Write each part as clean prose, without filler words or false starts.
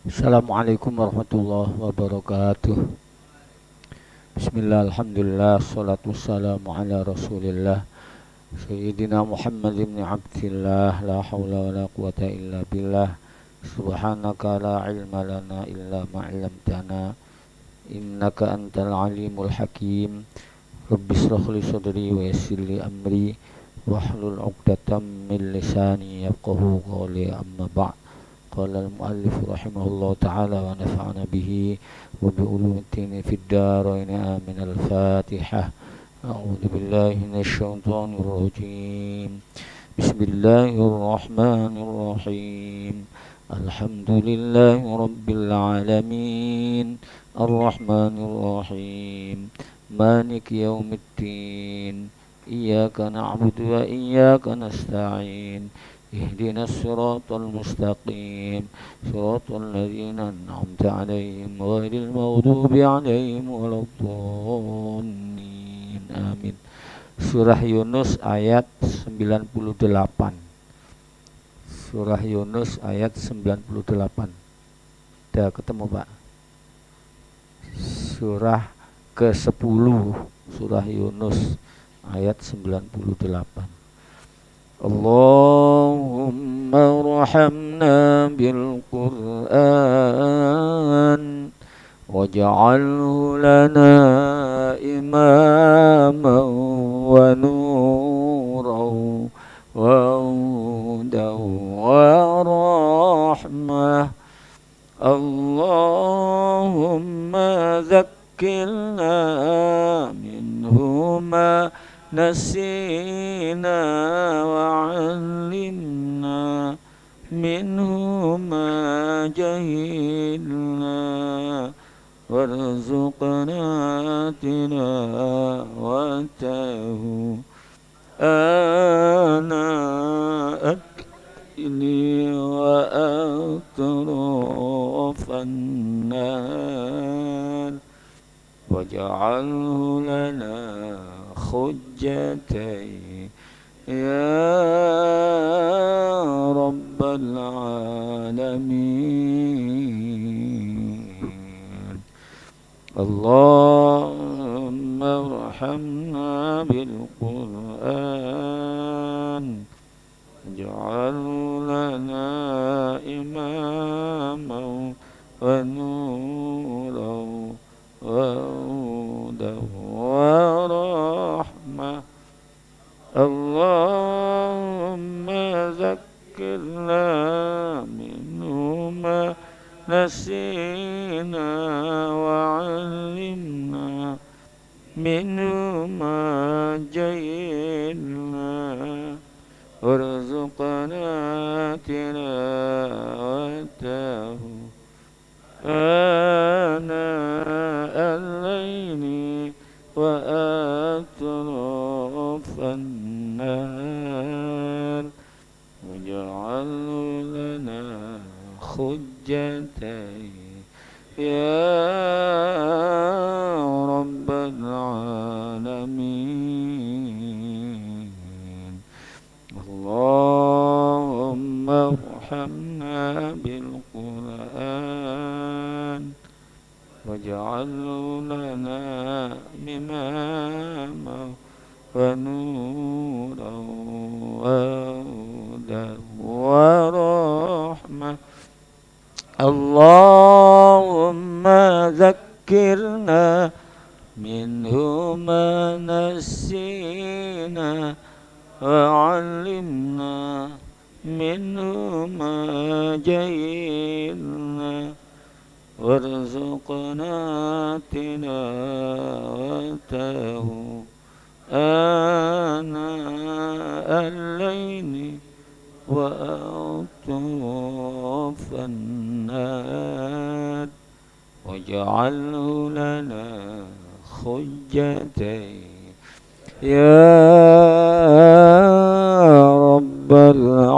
Assalamualaikum warahmatullahi wabarakatuh. Bismillah, alhamdulillah, salatu wassalamu ala rasulillah Sayyidina Muhammad ibn Abdillah. La hawla wa la quwata illa billah. Subhanaka la ilma lana illa ma'alamtana innaka antal alimul hakim. Rabbis rahli sadri wa yassirli amri wahlul uqdatam min lisani yafqahu qawli, amma ba'd. Qala al-muallif rahimahullah ta'ala wa nafa'ana bihi wa bi ulumuddin fid darain amin. Al-Fatihah. A'udzu billahi minasy syaithanir rajim. Bismillahirrahmanirrahim. Alhamdulillahi rabbil alamin. Ar-Rahmanir Rahim. Maliki yaumiddin. Iyyaka na'budu wa iyyaka nasta'in. اهدنا الصراط المستقيم صراط الذين أنعمت عليهم غير المغضوب عليهم ولا الضالين آمين. Surah Yunus ayat 98. Surah Yunus ayat 98. Udah ketemu Pak? Surah ke-10 Surah Yunus ayat 98. Allahumma rahamna bil Qur'an waj'alhu lana imaman wa nuran wa hudan wa rahmah. Allahumma zakkirna minhu ma نسينا وعلمنا منه ما جهلنا وارزقنا تلاوته آناء الليل وأطراف النهار واجعله لنا حجتين يا رب العالمين. اللهم ارحمنا بالقرآن واجعله لنا إماما ونورا وهدى ورحمة. اللهم ذكرنا منه ما نسينا وعلمنا منه ما جهلنا وارزقنا تلاوته آناء الليل وأطراف النهار واجعله لنا حجتين يا رب العالمين. اللهم ارحمنا بالقرآن واجعله لنا إماما ونورا وهدى ورحمة. اللهم ذكرنا منه ما نسينا وعلمنا منه ما جهلنا وارزقنا تلاوته آناء الليل وأطراف النهار واجعله لنا حجتين يا رب العالمين.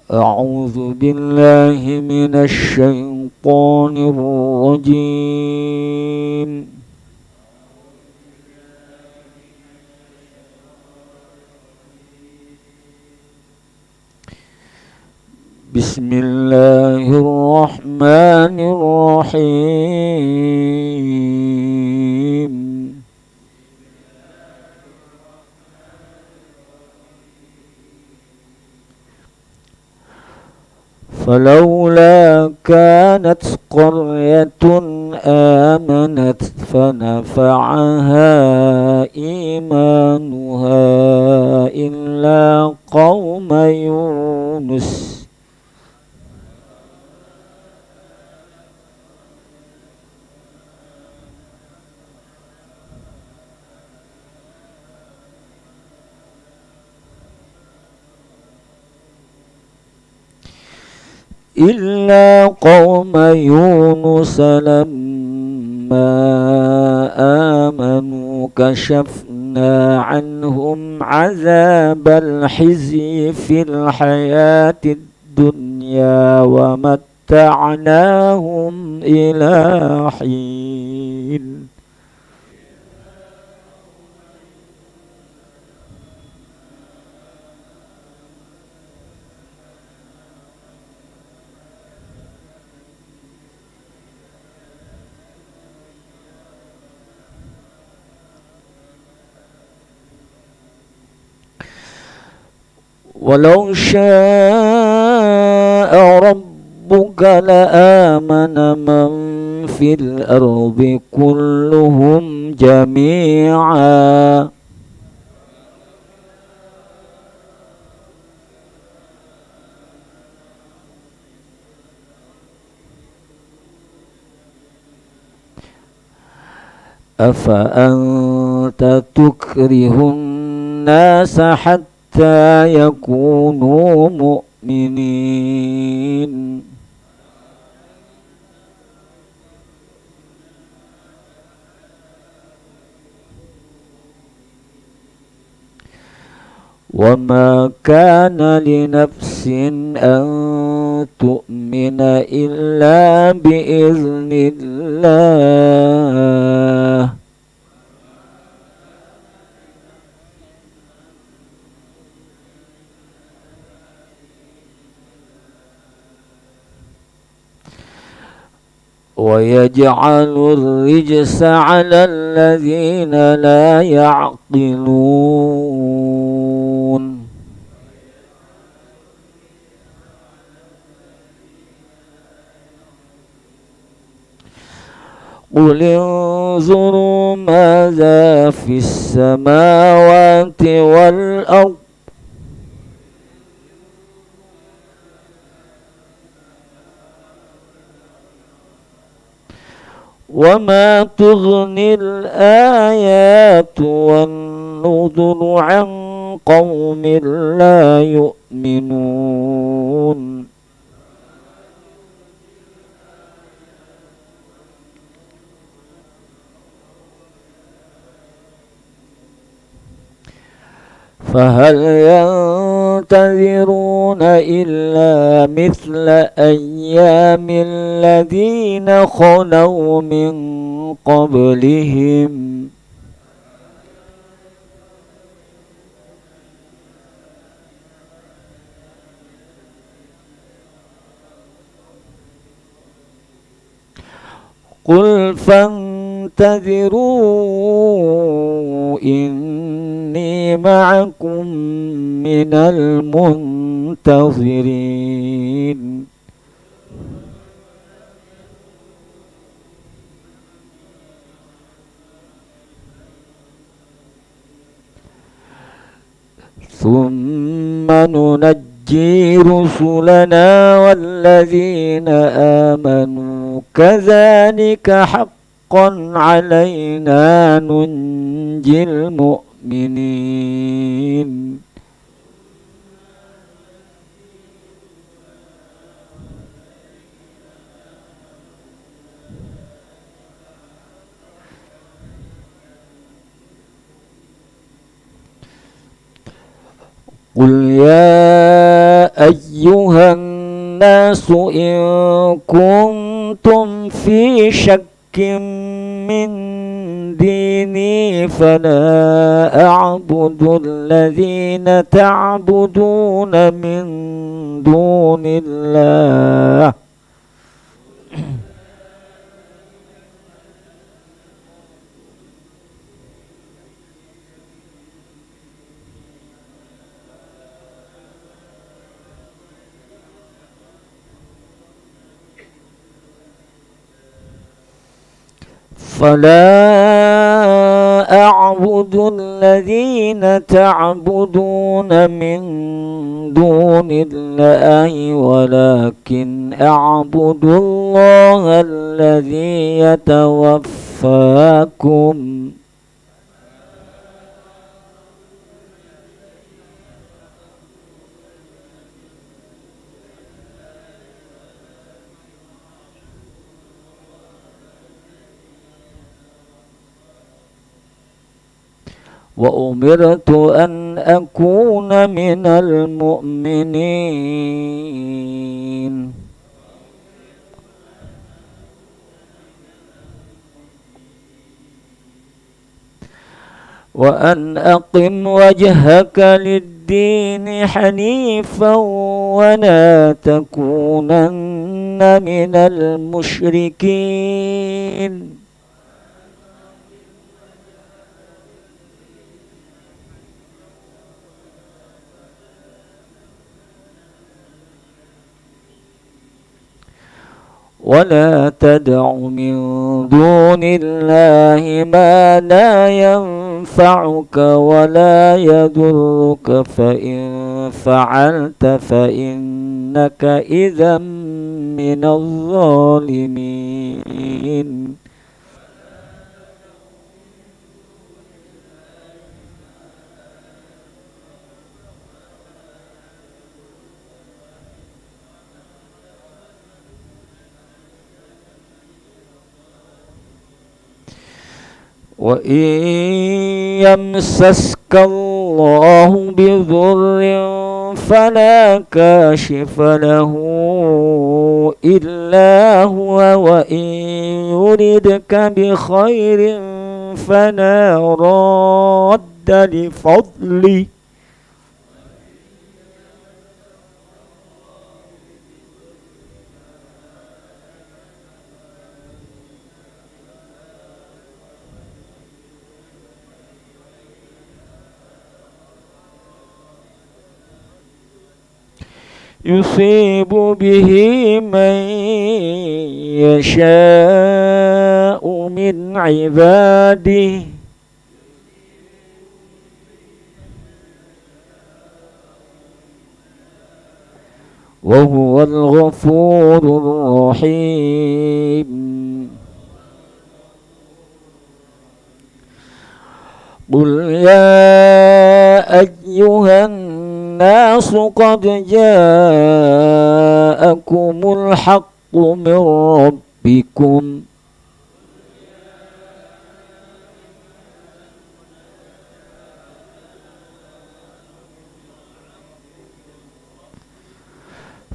أعوذ بالله من الشيطان الرجيم. بسم الله الرحمن الرحيم. فلولا كانت قرية آمنت فنفعها إيمانها إلا قوم يونس لما آمنوا كشفنا عنهم عذاب الخزي في الحياة الدنيا ومتعناهم إلى حين. ولو شاء ربك لآمن من في الأرض كلهم جميعا أفأنت تكره الناس حتى يكونوا مؤمنين. وما كان لنفس أن تؤمن إلا بإذن الله ويجعل الرجس على الذين لا يعقلون. قل انظروا ماذا في السماوات والأرض وما تغني الآيات والنذر عن قوم لا يؤمنون. فهل ينتظرون إلا مثل أيام الذين خلوا من قبلهم قل فانتظروا إني معكم من المنتظرين. ثم ننجي رسلنا والذين آمنوا كذلك حقا علينا ننجي المؤمنين. قل يا أيها الناس إن كنتم في شك من دين ديني فلا أعبد الذين تعبدون من دون الله فلا أعبد الذين تعبدون من دون الله ولكن أعبد الله الذي يتوفاكم وأمرت أن أكون من المؤمنين وأن أقم وجهك للدين حنيفا ولا تكونن من المشركين ولا تدع من دون الله ما لا ينفعك ولا يضرك فإن فعلت فإنك إذا من الظالمين وإن يمسسك الله بضر فلا كاشف له إلا هو وإن يردك بخير فلا راد لفضله يصيب به من يشاء من عباده وهو الغفور الرحيم قل يا أيها الناس قد جاءكم الحق من ربكم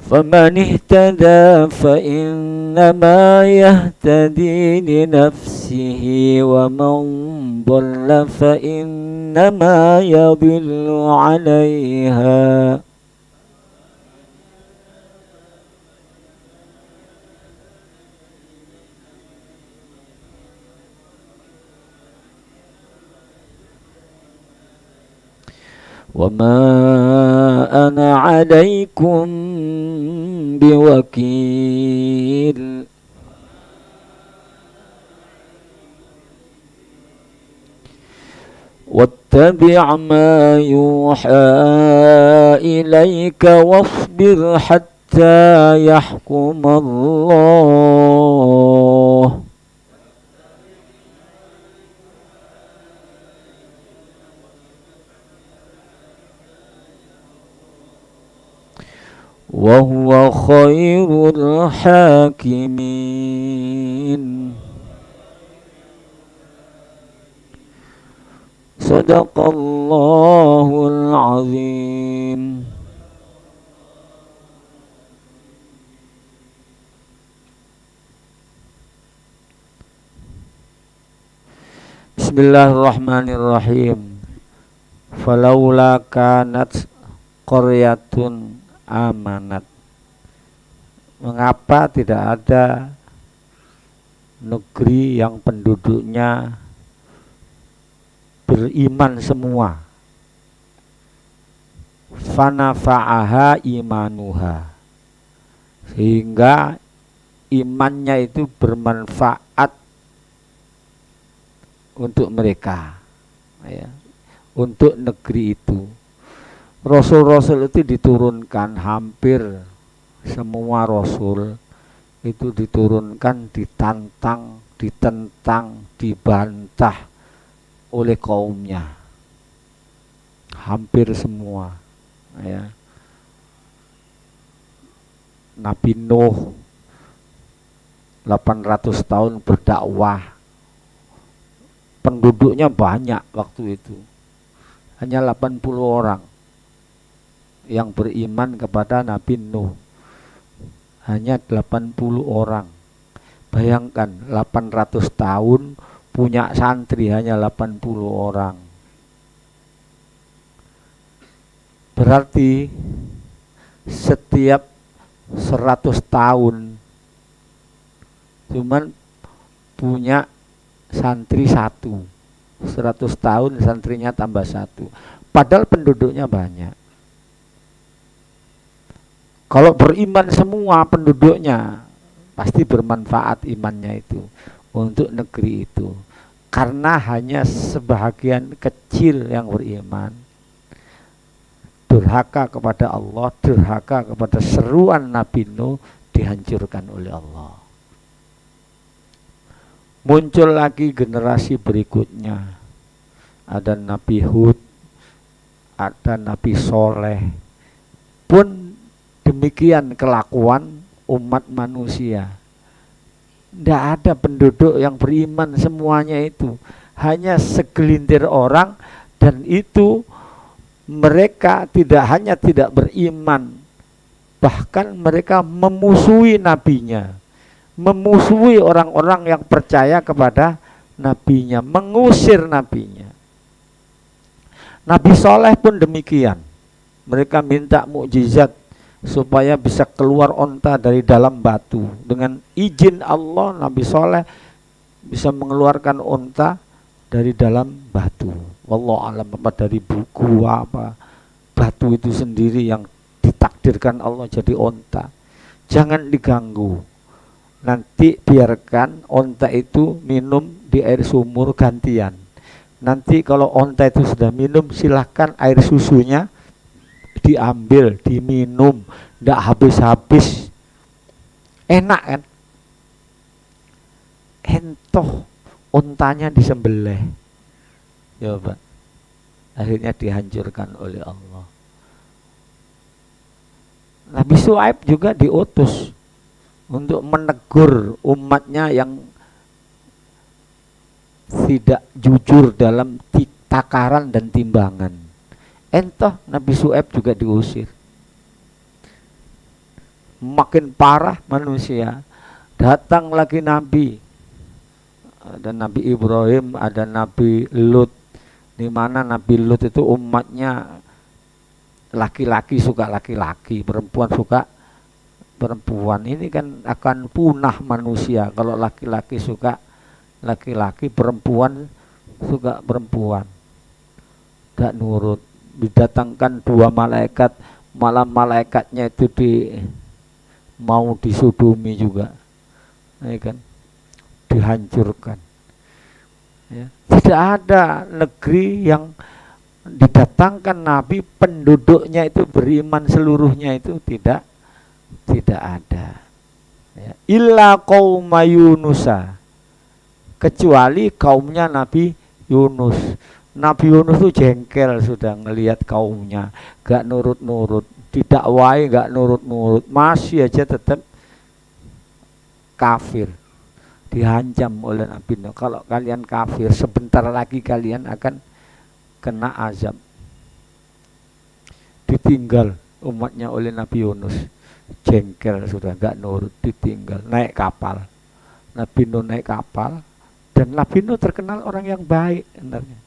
فمن اهتدى فإنما يهتدي لنفسه ومن ضل فإنما يضل عليها وما أنا عليكم بوكيل واتبع ما يوحى إليك واصبر حتى يحكم الله وهو خير الحاكمين. صدق الله العظيم. بسم Bismillahirrahmanirrahim. Falaula kanat qaryatun amanat. Mengapa tidak ada negeri yang penduduknya beriman semua? Fanafa'aha imanuha, sehingga imannya itu bermanfaat untuk mereka, ya, untuk negeri itu. Rasul-rasul itu diturunkan, hampir semua rasul itu diturunkan, ditantang, ditentang, dibantah oleh kaumnya, hampir semua, ya. Nabi Nuh 800 tahun berdakwah, penduduknya banyak waktu itu, hanya 80 orang yang beriman kepada Nabi Nuh, hanya 80 orang. Bayangkan 800 tahun punya santri hanya 80 orang. Berarti setiap 100 tahun cuman punya santri satu. 100 tahun santrinya tambah satu, padahal penduduknya banyak. Kalau beriman semua penduduknya, pasti bermanfaat imannya itu untuk negeri itu. Karena hanya sebahagian kecil yang beriman, durhaka kepada Allah, durhaka kepada seruan Nabi Nuh, dihancurkan oleh Allah. Muncul lagi generasi berikutnya, ada Nabi Hud, ada Nabi Soleh, pun demikian kelakuan umat manusia. Tidak ada penduduk yang beriman semuanya itu, hanya segelintir orang, dan itu mereka tidak hanya tidak beriman, bahkan mereka memusuhi nabinya, memusuhi orang-orang yang percaya kepada nabinya, mengusir nabinya. Nabi Soleh pun demikian, mereka minta mukjizat supaya bisa keluar onta dari dalam batu. Dengan izin Allah, Nabi Soleh bisa mengeluarkan onta dari dalam batu. Wallahu alam, apa dari buku apa batu itu sendiri yang ditakdirkan Allah jadi onta. Jangan diganggu, nanti biarkan onta itu minum di air sumur gantian. Nanti kalau onta itu sudah minum, silahkan air susunya diambil, diminum, tidak habis-habis. Enak kan? Entoh ontanya disembelih, coba, akhirnya dihancurkan oleh Allah. Nabi Syuaib juga diutus untuk menegur umatnya yang tidak jujur dalam takaran dan timbangan. Entoh Nabi Syuaib juga diusir. Makin parah manusia. Datang lagi Nabi, ada Nabi Ibrahim, ada Nabi Lut, di mana Nabi Lut itu umatnya laki-laki suka laki-laki, perempuan suka perempuan. Ini kan akan punah manusia kalau laki-laki suka laki-laki, perempuan suka perempuan. Gak nurut. Didatangkan 2 malaikat, malah malaikatnya itu mau disudumi juga, ya kan? Dihancurkan. Ya. Tidak ada negeri yang didatangkan Nabi penduduknya itu beriman seluruhnya, itu tidak ada. Ya. Illa qauma Yunusa, kecuali kaumnya Nabi Yunus. Nabi Yunus itu jengkel sudah ngelihat kaumnya gak nurut-nurut, didakwai gak nurut-nurut, masih aja tetap kafir. Dihancam oleh Nabi Nuh, kalau kalian kafir sebentar lagi kalian akan kena azab. Ditinggal umatnya oleh Nabi Yunus, jengkel sudah gak nurut, ditinggal, naik kapal. Nabi Nuh naik kapal Dan Nabi Nuh terkenal orang yang baik sebenarnya.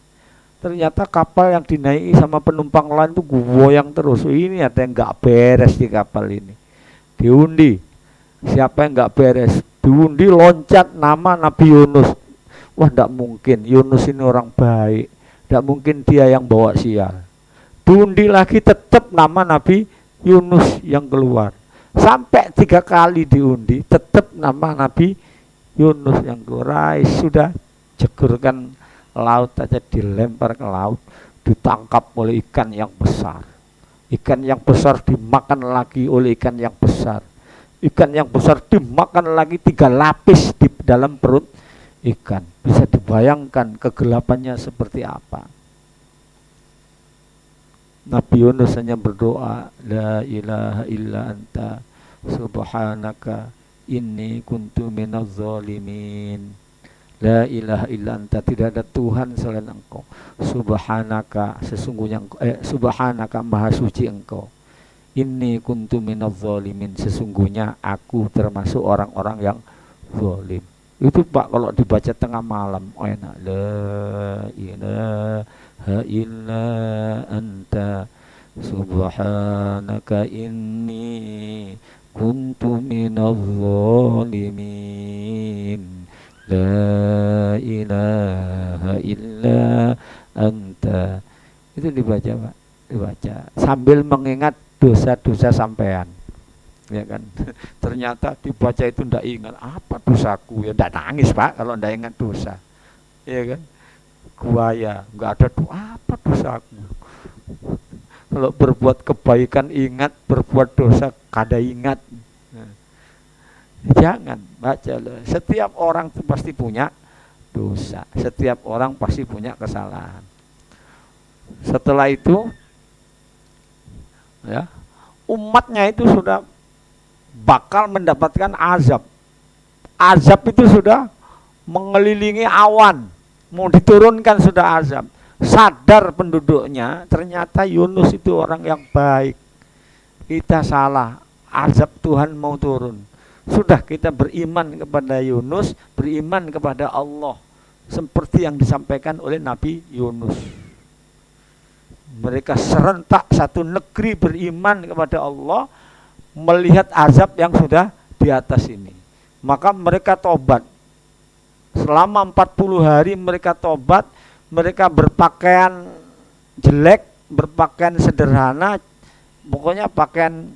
Ternyata kapal yang dinaiki sama penumpang lain itu goyang terus. Ini ada yang nggak beres di kapal ini. Diundi, siapa yang nggak beres? Diundi loncat nama Nabi Yunus. Wah, tidak mungkin. Yunus ini orang baik. Tidak mungkin dia yang bawa sial. Diundi lagi tetap nama Nabi Yunus yang keluar. Sampai 3 kali diundi, tetap nama Nabi Yunus yang keluar. Sudah jegurkan laut aja, dilempar ke laut, ditangkap oleh ikan yang besar. Ikan yang besar dimakan lagi oleh ikan yang besar. Ikan yang besar dimakan lagi 3 lapis di dalam perut ikan. Bisa dibayangkan kegelapannya seperti apa. Nabi Yunus hanya berdoa, la ilaha illa anta subhanaka inni kuntu minaz zalimin. La ilaha illa anta, tidak ada Tuhan selain engkau. Subhanaka, sesungguhnya engkau, subhanaka, maha suci engkau. Inni kuntu minaz zalimin, sesungguhnya aku termasuk orang-orang yang zalim. Itu Pak kalau dibaca tengah malam, enak. La ilaha illa anta subhanaka inni kuntu minaz zalimin. La ilaha illa anta. Itu dibaca Pak, dibaca sambil mengingat dosa-dosa sampean, ya kan. Ternyata dibaca itu ndak ingat apa dosaku, ya ndak nangis Pak kalau ndak ingat dosa, ya kan. Kuaya nggak ada tuh apa dosaku. Kalau berbuat kebaikan ingat, berbuat dosa kada ingat. Jangan baca loh. Setiap orang itu pasti punya dosa. Setiap orang pasti punya kesalahan. Setelah itu, ya, umatnya itu sudah bakal mendapatkan azab. Azab itu sudah mengelilingi awan. Mau diturunkan sudah azab. Sadar penduduknya, ternyata Yunus itu orang yang baik. Kita salah. Azab Tuhan mau turun. Sudah kita beriman kepada Yunus, beriman kepada Allah, seperti yang disampaikan oleh Nabi Yunus. Mereka serentak satu negeri beriman kepada Allah, melihat azab yang sudah di atas ini. Maka mereka tobat. Selama 40 hari mereka tobat, mereka berpakaian jelek, berpakaian sederhana, pokoknya pakaian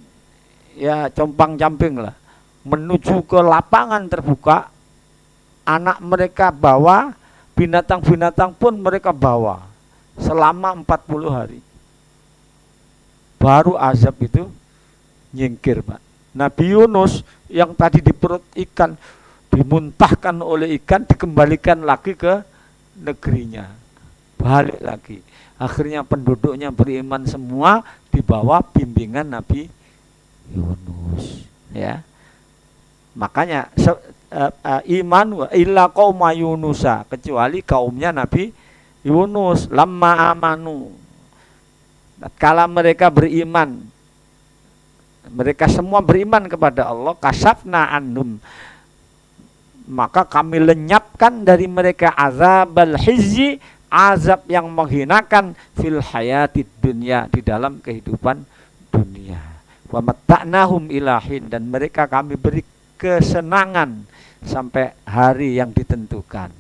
ya compang-camping lah. Menuju ke lapangan terbuka, anak mereka bawa, binatang-binatang pun mereka bawa selama 40 hari. Baru azab itu nyingkir Pak. Nabi Yunus yang tadi di perut ikan, dimuntahkan oleh ikan, dikembalikan lagi ke negerinya, balik lagi. Akhirnya penduduknya beriman semua di bawah bimbingan Nabi Yunus, ya. Makanya iman wa illa qauma Yunusa, kecuali kaumnya Nabi Yunus. Lamma amanu, tatkala mereka beriman, mereka semua beriman kepada Allah, kasafna annum, maka kami lenyapkan dari mereka azabal hizzi, azab yang menghinakan, fil hayatid dunya, di dalam kehidupan dunia. Wa matta'nahum ilahin, dan mereka kami beri kesenangan sampai hari yang ditentukan.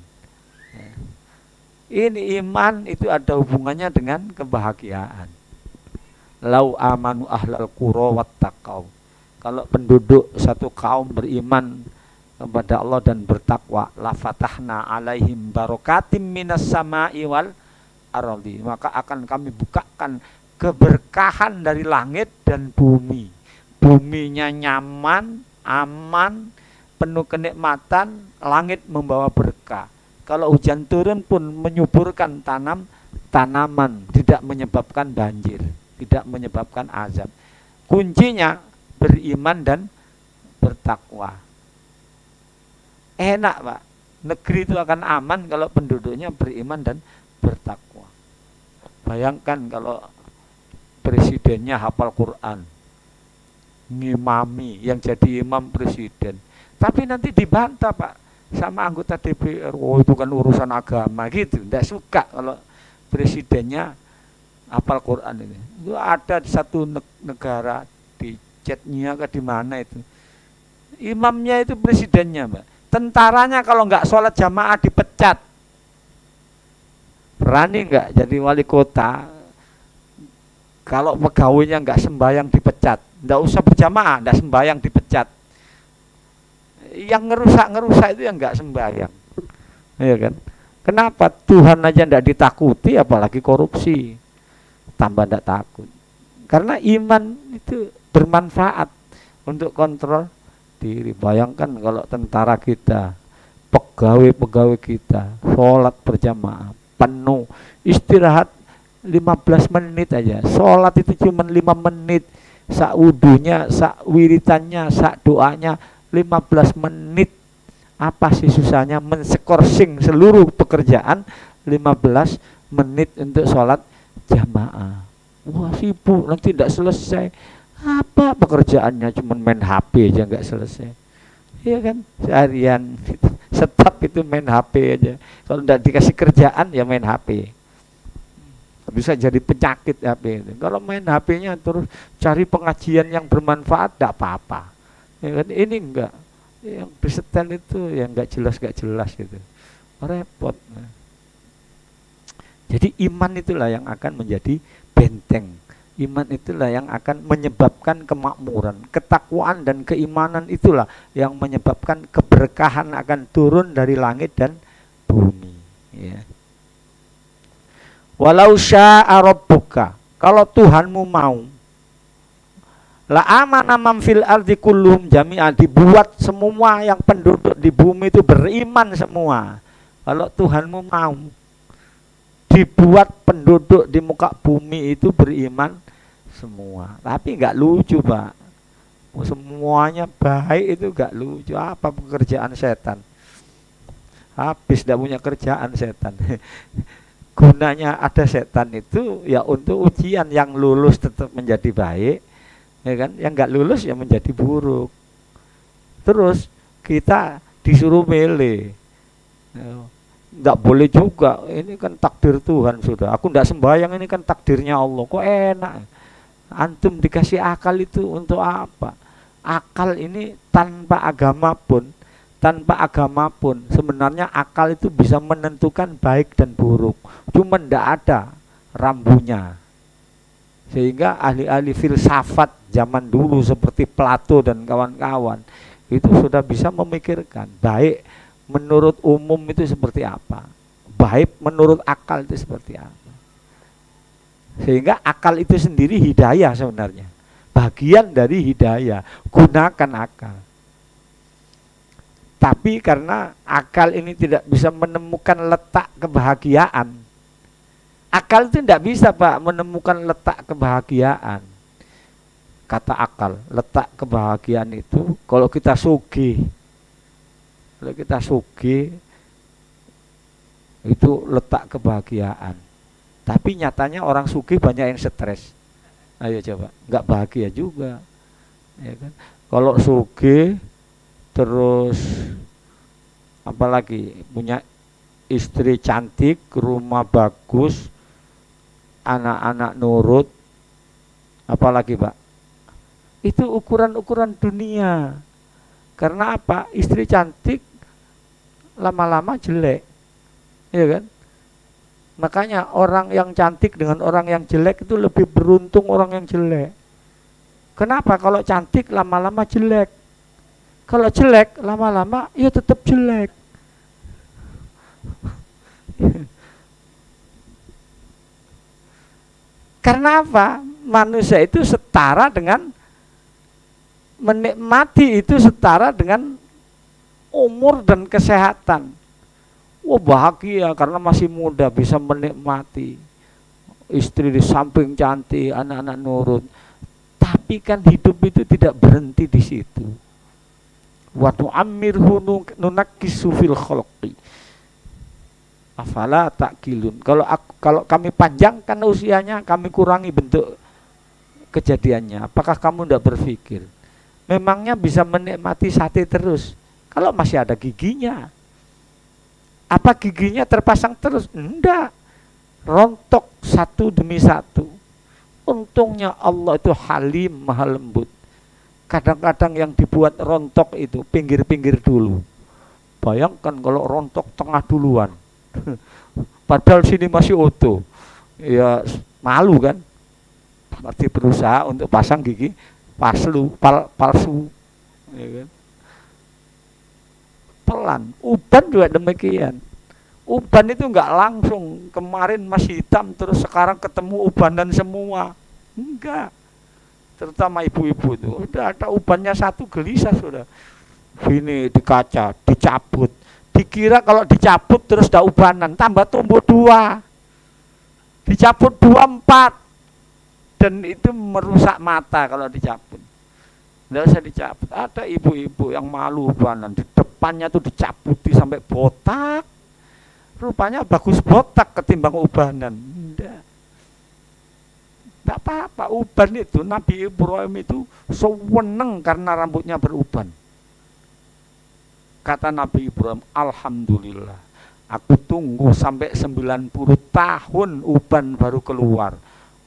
Ini iman itu ada hubungannya dengan kebahagiaan. Lau amanu ahlal qura wattaqau, kalau penduduk satu kaum beriman kepada Allah dan bertakwa, la fatahna alaihim barakatim minas sama'i wal ardi, maka akan kami bukakan keberkahan dari langit dan bumi. Buminya nyaman, aman, penuh kenikmatan, langit membawa berkah. Kalau hujan turun pun menyuburkan tanaman, tidak menyebabkan banjir, tidak menyebabkan azab. Kuncinya beriman dan bertakwa. Enak Pak, negeri itu akan aman kalau penduduknya beriman dan bertakwa. Bayangkan kalau presidennya hafal Quran, ngimami, yang jadi imam presiden, tapi nanti dibantah Pak, sama anggota DPR, oh itu kan urusan agama gitu. Tidak suka kalau presidennya hafal Quran ini. Itu ada di satu negara di chatnya ke di mana itu. Imamnya itu presidennya, Mbak. Tentaranya kalau nggak sholat jamaah dipecat. Berani nggak jadi wali kota? Kalau pegawainya nggak sembahyang dipecat. Nggak usah berjamaah, nggak sembahyang dipecat. Yang ngerusak itu yang nggak sembahyang, ya kan? Kenapa Tuhan aja nggak ditakuti, apalagi korupsi, tambah nggak takut. Karena iman itu bermanfaat untuk kontrol diri. Bayangkan kalau tentara kita, pegawai kita, sholat berjamaah penuh, istirahat 15 menit aja, sholat itu cuma 5 menit, sak wudunya, sak wiritannya, sak doanya 15 menit. Apa sih susahnya menskorsing seluruh pekerjaan 15 menit untuk sholat jamaah? Wah sibuk, nanti tidak selesai. Apa pekerjaannya, cuma main HP aja nggak selesai. Iya kan, seharian stop itu main HP aja. Kalau tidak dikasih kerjaan ya main HP. Bisa jadi penyakit HP itu. Kalau main HP-nya terus cari pengajian yang bermanfaat, tidak apa-apa. Ya kan, ini enggak. Yang disetel itu yang nggak jelas gitu, repot. Jadi iman itulah yang akan menjadi benteng. Iman itulah yang akan menyebabkan kemakmuran. Ketakwaan dan keimanan itulah yang menyebabkan keberkahan akan turun dari langit dan bumi, ya. Walau syaa rabbuka, kalau Tuhanmu mau, la amana man fil ardi kulluhum jami'an, dibuat semua yang penduduk di bumi itu beriman semua. Kalau Tuhanmu mau, dibuat penduduk di muka bumi itu beriman semua. Tapi enggak lucu, Pak. Semuanya baik itu enggak lucu. Apa pekerjaan setan? Habis enggak punya kerjaan setan. Gunanya ada setan itu ya untuk ujian, yang lulus tetap menjadi baik, ya kan? Yang enggak lulus ya menjadi buruk. Terus kita disuruh milih. Enggak boleh juga, ini kan takdir Tuhan sudah. Aku enggak sembahyang, ini kan takdirnya Allah. Kok enak? Antum dikasih akal itu untuk apa? Akal ini tanpa agama pun sebenarnya akal itu bisa menentukan baik dan buruk. Cuma enggak ada rambunya. Sehingga ahli-ahli filsafat zaman dulu seperti Plato dan kawan-kawan itu sudah bisa memikirkan baik menurut umum itu seperti apa, baik menurut akal itu seperti apa. Sehingga akal itu sendiri hidayah sebenarnya, bagian dari hidayah. Gunakan akal. Tapi karena akal ini tidak bisa menemukan letak kebahagiaan, akal itu tidak bisa, Pak, menemukan letak kebahagiaan. Kata akal, letak kebahagiaan itu kalau kita sugih, itu letak kebahagiaan. Tapi nyatanya orang sugih banyak yang stres. Ayo coba, nggak bahagia juga, ya kan? Kalau sugih terus apalagi punya istri cantik, rumah bagus, anak-anak nurut, apalagi, Pak? Itu ukuran-ukuran dunia. Karena apa? Istri cantik lama-lama jelek, ya kan? Makanya orang yang cantik dengan orang yang jelek itu lebih beruntung orang yang jelek. Kenapa? Kalau cantik lama-lama jelek. Kalau jelek lama-lama ya tetap jelek. Karena apa? Manusia itu setara dengan menikmati, itu setara dengan umur dan kesehatan. Wah, bahagia karena masih muda bisa menikmati istri di samping cantik, anak-anak nurut. Tapi kan hidup itu tidak berhenti di situ. Wa tu'ammirhu nunakkisu fil khalqi afala ta'qilun. Kalau kami panjangkan usianya, kami kurangi bentuk kejadiannya. Apakah kamu tidak berpikir? Memangnya bisa menikmati sate terus kalau masih ada giginya? Apa giginya terpasang terus? Enggak, rontok satu demi satu. Untungnya Allah itu halim, maha lembut. Kadang-kadang yang dibuat rontok itu pinggir-pinggir dulu. Bayangkan kalau rontok tengah duluan. Padahal sini masih utuh. Ya malu kan. Berarti berusaha untuk pasang gigi palsu. Ya kan? Pelan. Uban juga demikian. Uban itu enggak langsung, kemarin masih hitam terus sekarang ketemu ubanan semua. Enggak. Terutama ibu-ibu itu, udah ada ubannya satu gelisah sudah. Sini di kaca, dicabut. Dikira kalau dicabut terus dah ubanan, tambah tumbuh 2. Dicabut 2, 4. Dan itu merusak mata kalau dicabut. Enggak usah dicabut. Ada ibu-ibu yang malu ubanan, di depannya tuh dicabuti sampai botak. Rupanya bagus botak ketimbang ubanan. Enggak apa-apa, uban itu Nabi Ibrahim itu seweneng karena rambutnya beruban. Kata Nabi Ibrahim, alhamdulillah, aku tunggu sampai 90 tahun uban baru keluar.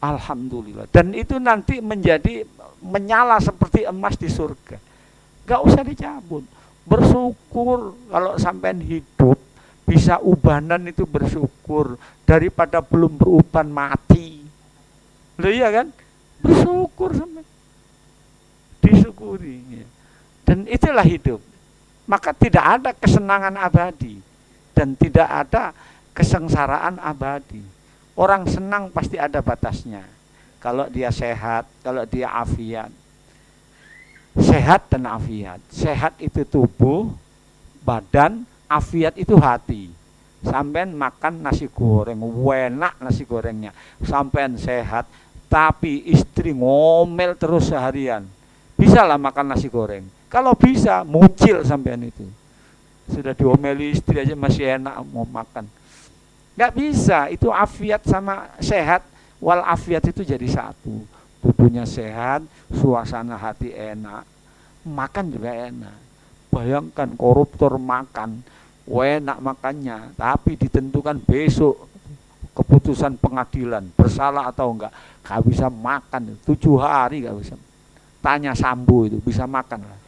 Alhamdulillah. Dan itu nanti menjadi menyala seperti emas di surga. Gak usah dicabut. Bersyukur kalau sampean hidup bisa ubanan itu, bersyukur daripada belum beruban mati. Loh iya kan? Bersyukur sampai disyukuri. Dan itulah hidup. Maka tidak ada kesenangan abadi dan tidak ada kesengsaraan abadi. Orang senang pasti ada batasnya. Kalau dia sehat, kalau dia afiat. Sehat dan afiat. Sehat itu tubuh, badan, afiat itu hati. Sampean makan nasi goreng, enak nasi gorengnya. Sampean sehat, tapi istri ngomel terus seharian. Bisalah makan nasi goreng. Kalau bisa, mucil sampean itu. Sudah diomeli istri aja masih enak mau makan. Nggak bisa, itu afiat sama sehat. Wal afiat itu jadi satu. Tubuhnya sehat, suasana hati enak, makan juga enak. Bayangkan koruptor makan, enak makannya, tapi ditentukan besok keputusan pengadilan bersalah atau enggak, gak bisa makan 7 hari gak bisa. Tanya Sambo itu bisa makan lah.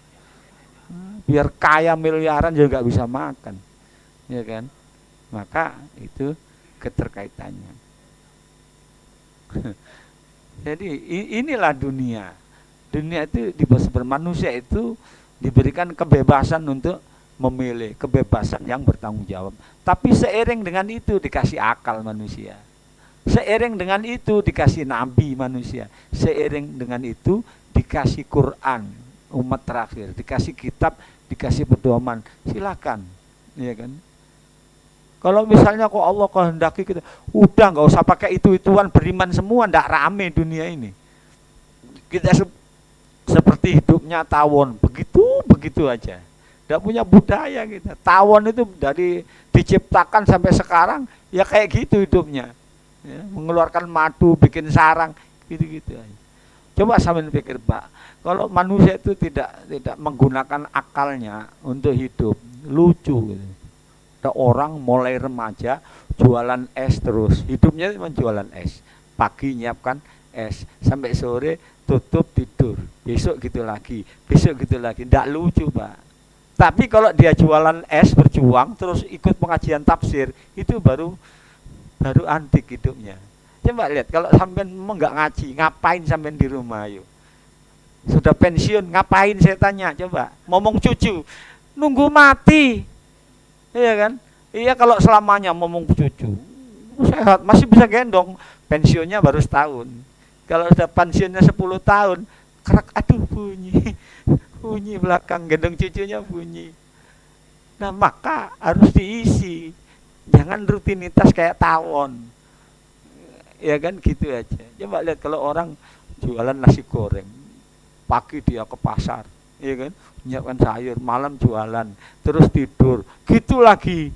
Biar kaya miliaran juga gak bisa makan, ya kan? Maka itu keterkaitannya. Jadi inilah dunia. Dunia itu manusia itu diberikan kebebasan untuk memilih, kebebasan yang bertanggung jawab. Tapi seiring dengan itu dikasih akal manusia. Seiring dengan itu dikasih nabi manusia. Seiring dengan itu dikasih Quran umat terakhir, dikasih kitab, dikasih pedoman. Silakan, ya kan? Kalau misalnya kok Allah kehendaki kita, udah nggak usah pakai itu-ituan, beriman semua, ndak rame dunia ini. Kita seperti hidupnya tawon, begitu aja. Nggak punya budaya kita. Tawon itu dari diciptakan sampai sekarang ya kayak gitu hidupnya. Ya, mengeluarkan madu, bikin sarang, gitu-gitu aja. Coba sampean pikir, Pak, kalau manusia itu tidak menggunakan akalnya untuk hidup, lucu gitu. Ada orang mulai remaja jualan es terus, hidupnya cuma jualan es. Pagi nyiapkan es, sampai sore tutup tidur. Besok gitu lagi, Nggak lucu, Pak. Tapi kalau dia jualan es, berjuang terus ikut pengajian tafsir, itu baru antik hidupnya. Coba lihat, kalau sampean enggak ngaji, ngapain sampean di rumah? Ayo. Sudah pensiun, ngapain saya tanya? Coba, ngomong cucu, nunggu mati. Iya kan? Iya, kalau selamanya ngomong cucu, sehat, masih bisa gendong, pensiunnya baru setahun. Kalau sudah pensiunnya 10 tahun, kerak, aduh bunyi belakang, gendong cucunya bunyi. Nah, maka harus diisi. Jangan rutinitas kayak tawon. Ya kan, gitu aja. Coba lihat kalau orang jualan nasi goreng, pagi dia ke pasar, ya kan, menyiapkan sayur, malam jualan, terus tidur, gitu lagi.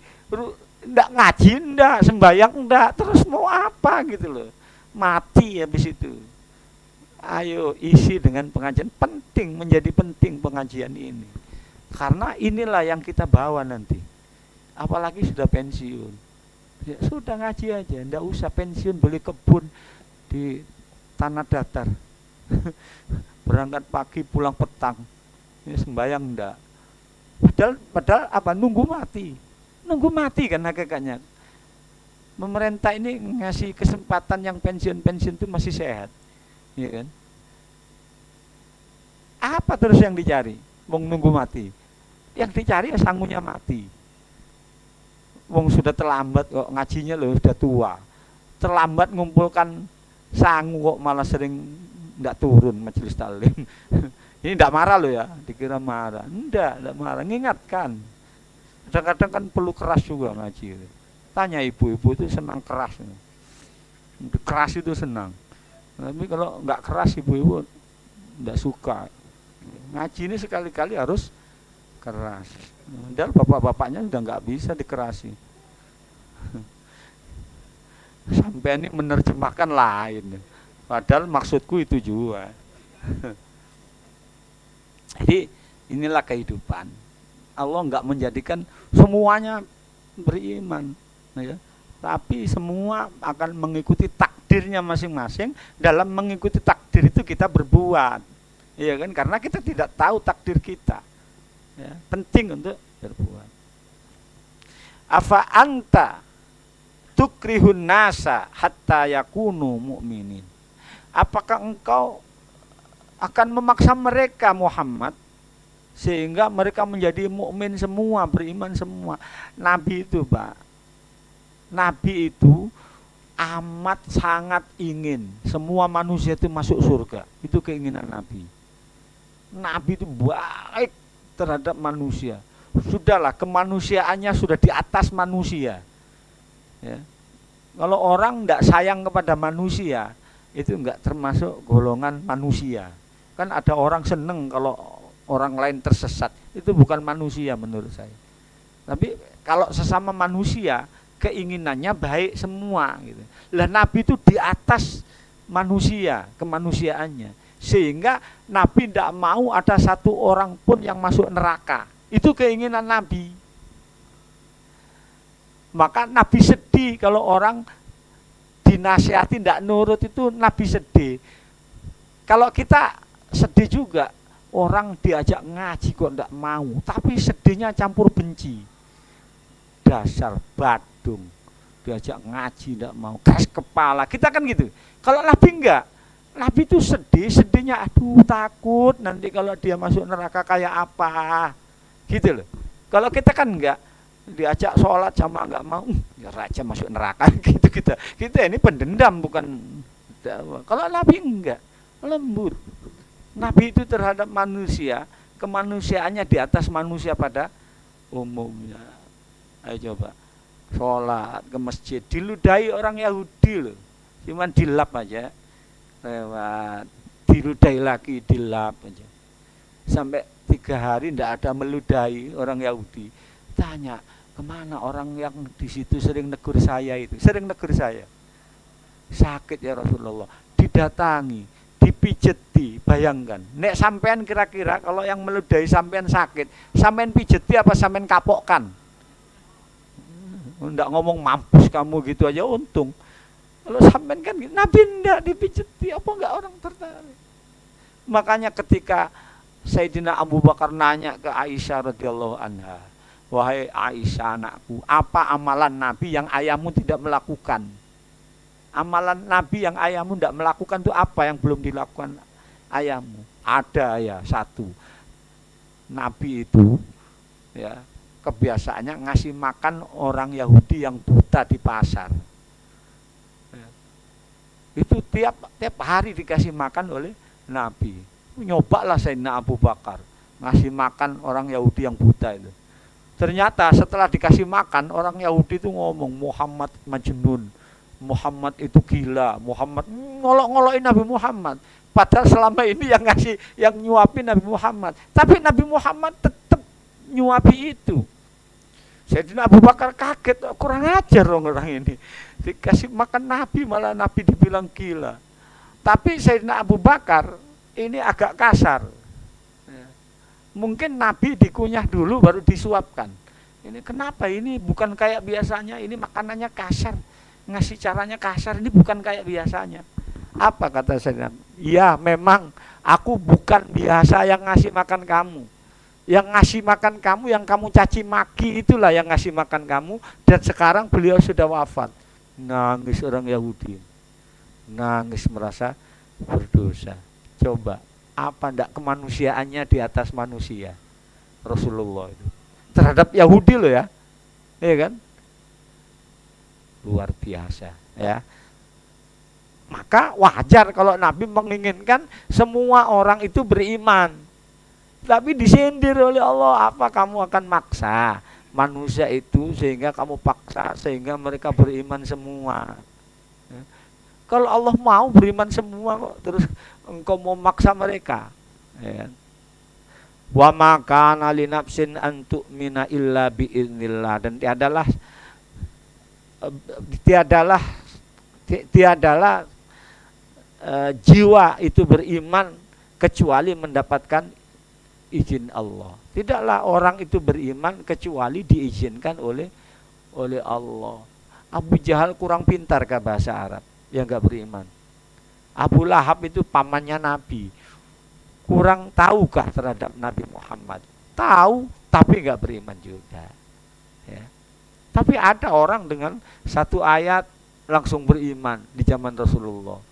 Ndak ngaji, ndak sembayang, ndak, terus mau apa gitu loh. Mati habis itu. Ayo isi dengan pengajian, penting, menjadi penting pengajian ini. Karena inilah yang kita bawa nanti. apalagi sudah pensiun. Ya, sudah ngaji aja, ndak usah pensiun beli kebun di tanah datar. Berangkat pagi pulang petang. Ini sembayang ndak. Padahal apa? Nunggu mati kan hakikatnya. Pemerintah ini ngasih kesempatan yang pensiun itu masih sehat, ya kan? Apa terus yang dicari? Wong nunggu mati. Yang dicari ya sangunya mati. Wong sudah terlambat kok ngajinya loh, sudah tua. Terlambat ngumpulkan sangu kok malah sering ndak turun majelis taklim. Ini ndak marah loh ya, dikira marah. Ndak marah, ngingatkan. Kadang-kadang kan perlu keras juga ngaji. Tanya ibu-ibu itu senang keras. Keras itu senang. Tapi kalau nggak keras ibu-ibu nggak suka. Ngaji ini sekali-kali harus keras. Dan bapak-bapaknya udah nggak bisa dikerasi. Sampai ini menerjemahkan lain. Padahal maksudku itu juga. Jadi inilah kehidupan. Allah nggak menjadikan semuanya beriman, ya. Tapi semua akan mengikuti takdirnya masing-masing. Dalam mengikuti takdir itu kita berbuat, ya kan? Karena kita tidak tahu takdir kita, ya. Penting untuk berbuat. Afa anta tukrihun nasa hatta yakunu mu'minin. Apakah engkau akan memaksa mereka Muhammad sehingga mereka menjadi mukmin semua, beriman semua? Nabi itu, Pak, Nabi itu amat sangat ingin semua manusia itu masuk surga. Itu keinginan Nabi. Nabi itu baik terhadap manusia. Sudahlah, kemanusiaannya sudah di atas manusia, ya. Kalau orang tidak sayang kepada manusia, itu enggak termasuk golongan manusia. Kan ada orang seneng kalau orang lain tersesat, itu bukan manusia menurut saya. Tapi kalau sesama manusia, keinginannya baik semua gitu. Lah Nabi itu di atas manusia, kemanusiaannya. Sehingga Nabi tidak mau ada satu orang pun yang masuk neraka. Itu keinginan Nabi. Maka Nabi sedih kalau orang dinasihati tidak nurut, itu Nabi sedih. Kalau kita sedih juga, orang diajak ngaji kok tidak mau, tapi sedihnya campur benci. Dasar badung, diajak ngaji tidak mau, keras kepala. Kita kan gitu. Kalau Nabi enggak, Nabi itu sedihnya aduh takut nanti kalau dia masuk neraka kayak apa, gitu loh. Kalau kita kan enggak, diajak sholat sama enggak mau, ya raja masuk neraka gitu kita. Kita ini pendendam bukan. Kalau Nabi enggak, lembut. Nabi itu terhadap manusia, kemanusiaannya di atas manusia pada umumnya. Ayo coba, sholat ke masjid, diludahi orang Yahudi loh, cuman dilap aja, lewat, diludahi lagi, dilap aja, sampai 3 hari tidak ada meludahi orang Yahudi. Tanya, kemana orang yang di situ sering negur saya itu? Sering negur saya, sakit ya Rasulullah, didatangi, dipijeti. Bayangkan, nek sampean kira-kira kalau yang meludahi sampean sakit, sampean pijeti apa sampean kapokkan? Ndak ngomong mampus kamu gitu aja untung. Kalau sampean kan gitu, Nabi ndak dipijeti, apa enggak orang tertarik? Makanya ketika Sayyidina Abu Bakar nanya ke Aisyah radhiyallahu anha, wahai Aisyah anakku, apa amalan Nabi yang ayahmu tidak melakukan? Amalan Nabi yang ayahmu tidak melakukan itu apa yang belum dilakukan ayahmu? Ada ya, satu. Nabi itu ya kebiasaannya ngasih makan orang Yahudi yang buta di pasar. Ya. Itu tiap hari dikasih makan oleh Nabi. Nyobalah Sayyidina Abu Bakar ngasih makan orang Yahudi yang buta itu. Ternyata setelah dikasih makan, orang Yahudi itu ngomong Muhammad majnun, Muhammad itu gila, Muhammad ngolok-ngolokin Nabi Muhammad. Padahal selama ini yang ngasih, yang nyuapin Nabi Muhammad. Tapi Nabi Muhammad tetap nyuapi itu. Sayyidina Abu Bakar kaget, kurang ajar orang ini. Dikasih makan Nabi, malah Nabi dibilang gila. Tapi Sayyidina Abu Bakar ini agak kasar. Mungkin Nabi dikunyah dulu baru disuapkan. Ini kenapa ini bukan kayak biasanya, ini makanannya kasar, ngasih caranya kasar, ini bukan kayak biasanya. Apa kata Sayyidina? Ya memang aku bukan biasa yang ngasih makan kamu. Yang ngasih makan kamu, yang kamu caci maki itulah yang ngasih makan kamu. Dan sekarang beliau sudah wafat. Nangis orang Yahudi, nangis merasa berdosa. Coba, apa ndak kemanusiaannya di atas manusia Rasulullah itu terhadap Yahudi loh ya, kan? Luar biasa ya. Maka wajar kalau Nabi menginginkan semua orang itu beriman. Tapi disindir oleh Allah, apa kamu akan maksa manusia itu sehingga kamu paksa sehingga mereka beriman semua. Kalau Allah mau beriman semua kok, terus engkau mau maksa mereka, ya. Wa maka li nafsin an tu'mina illa biiznillah, dan tiadalah jiwa itu beriman kecuali mendapatkan izin Allah. Tidaklah orang itu beriman kecuali diizinkan oleh Allah. Abu Jahal kurang pintar ke bahasa Arab, yang enggak beriman. Abu Lahab itu pamannya Nabi, kurang tahukah terhadap Nabi Muhammad? Tahu, tapi enggak beriman juga. Ya. Tapi ada orang dengan satu ayat langsung beriman di zaman Rasulullah.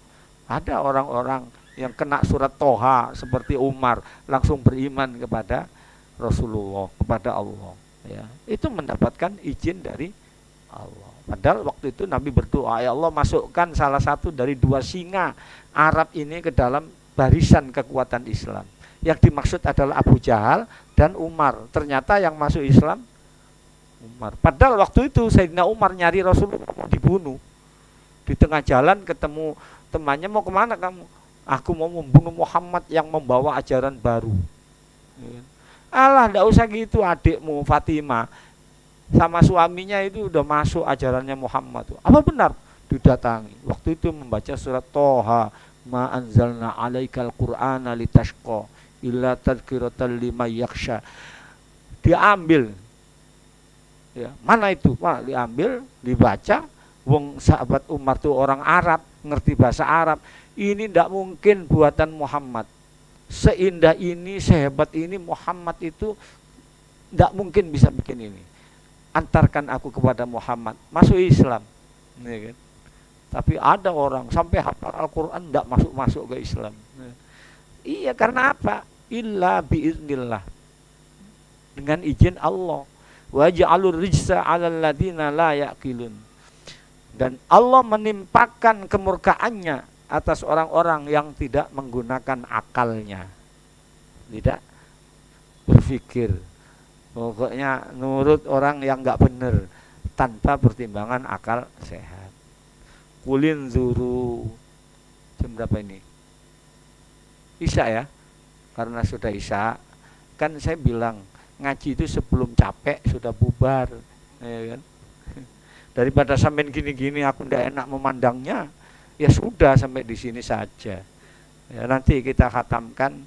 Ada orang-orang yang kena surat Toha seperti Umar langsung beriman kepada Rasulullah, kepada Allah. Ya. Itu mendapatkan izin dari Allah. Padahal waktu itu Nabi berdoa, ya Allah masukkan salah satu dari dua singa Arab ini ke dalam barisan kekuatan Islam. Yang dimaksud adalah Abu Jahal dan Umar. Ternyata yang masuk Islam Umar. Padahal waktu itu Sayyidina Umar nyari Rasulullah mau dibunuh. Di tengah jalan ketemu temannya, mau kemana kamu? Aku mau membunuh Muhammad yang membawa ajaran baru. Alah, enggak usah gitu, adikmu Fatimah sama suaminya itu udah masuk ajarannya Muhammad. Apa benar? Didatangi. Waktu itu membaca surat Toha, ma anzalna alaikal qur'ana litashqa illa tadhkiratan liman yakhsha. Diambil. Ya, mana itu? Wah, diambil, dibaca. Wong sahabat Umar tuh orang Arab, ngerti bahasa Arab. Ini tidak mungkin buatan Muhammad. Seindah ini, sehebat ini Muhammad itu tidak mungkin bisa bikin ini. Antarkan aku kepada Muhammad, masuk Islam, ya kan? Tapi ada orang sampai hafal Al-Quran tidak masuk ke Islam. Iya, karena apa? Illa biiznillah, dengan izin Allah. Wa ja'alur rijsa 'alal ladina la yaqilun, dan Allah menimpakan kemurkaannya atas orang-orang yang tidak menggunakan akalnya, tidak berpikir. Pokoknya nurut orang yang nggak benar tanpa pertimbangan akal sehat. Kulin zuru, jam berapa ini? Isya ya, karena sudah Isya. Kan saya bilang ngaji itu sebelum capek sudah bubar, ya kan? Daripada sampai gini-gini aku ndak enak memandangnya, ya sudah sampai di sini saja. Ya, nanti kita khatamkan.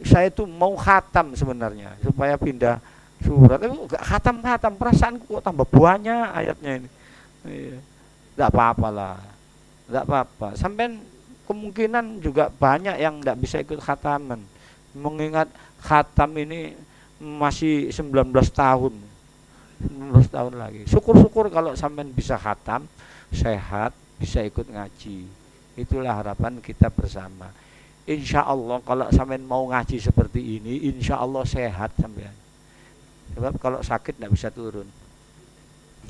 Saya itu mau khatam sebenarnya supaya pindah surat, tapi enggak khatam, perasaanku kok tambah banyak ayatnya ini. Enggak apa-apa lah. Enggak apa-apa. Sampai kemungkinan juga banyak yang enggak bisa ikut khataman. Mengingat khatam ini masih 19 tahun. 19 tahun lagi. Syukur-syukur kalau sampai bisa khatam, sehat, bisa ikut ngaji. Itulah harapan kita bersama. Insya Allah kalau sampean mau ngaji seperti ini, insya Allah sehat sampean. Sebab kalau sakit tidak bisa turun.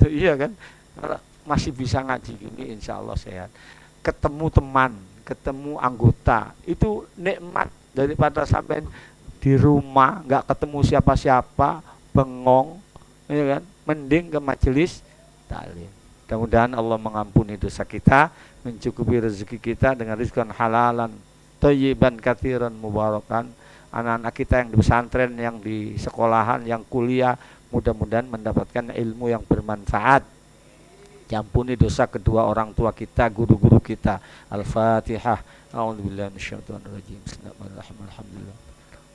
Itu iya kan? Kalau masih bisa ngaji gini, insya Allah sehat. Ketemu teman, ketemu anggota, itu nikmat daripada sampean di rumah nggak ketemu siapa-siapa, bengong, ya kan? Mending ke majelis taklim. Mudah-mudahan Allah mengampuni dosa kita, mencukupi rezeki kita dengan rizqan halalan thayyiban katsiran mubarakan. Anak-anak kita yang di pesantren, yang di sekolahan, yang kuliah, mudah-mudahan mendapatkan ilmu yang bermanfaat. Diampuni dosa kedua orang tua kita, guru-guru kita. Al-Fatihah. A'udzubillahi minasyaitonir rajim. Bismillahirrahmanirrahim. Alhamdulillah.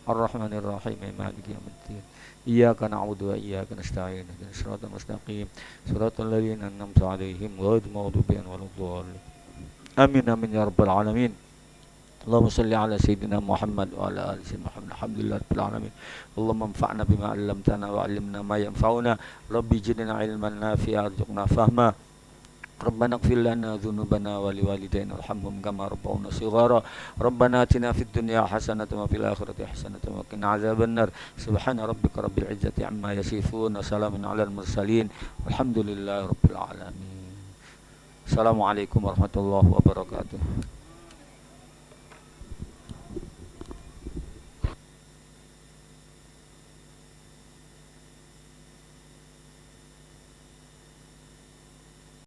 Ar-Rahmanir Rahim, Maliki Yaumiddin. Iyyaka na'budu wa iyyaka nasta'in. Ihdinas siratal mustaqim. Siratal ladzina an'amta 'alaihim ghairil maghdubi 'alaihim waladdallin. Amin amin ya rabbal alamin. Allahumma salli ala sayyidina Muhammad wa ala ali sayyidina Muhammad. Alhamdulillah rabbil alamin. Allahumma anfa'na bima 'allamtana wa 'allimna ma yanfa'una. Rabbi zidna 'ilman nafi'an warzuqna fahma. Rabbana ighfir lana dzunubana wa liwalidayna warhamhum kama rabbawna shighara. Rabbana atina fid dunya hasanatan wa fil akhirati hasanatan wa qina adzabannar. Subhana rabbika rabbil izzati amma yasifun wa salamun alal mursalin. Walhamdulillahi rabbil alamin. Assalamualaikum warahmatullahi wabarakatuh.